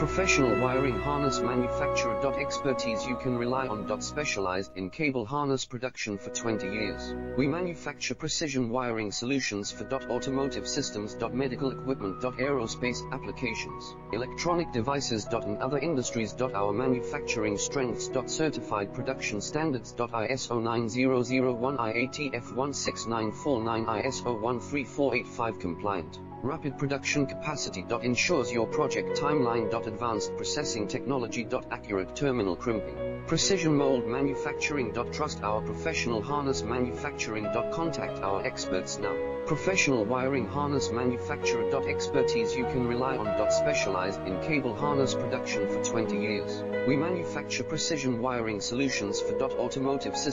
Professional wiring harness manufacturer. Expertise you can rely on. Specialized in cable harness production for 20 years. We manufacture precision wiring solutions for automotive systems, medical equipment, aerospace applications, electronic devices, and other industries. Our manufacturing strengths. Certified production standards. ISO 9001, IATF 16949, ISO 13485 compliant. Rapid production capacity. Ensures your project timeline. Advanced processing technology. Accurate terminal crimping. Precision mold manufacturing. Trust our professional harness manufacturing. Contact our experts now. Professional wiring harness manufacturer. Expertise you can rely on. Specialized in cable harness production for 20 years. We manufacture precision wiring solutions for automotive systems.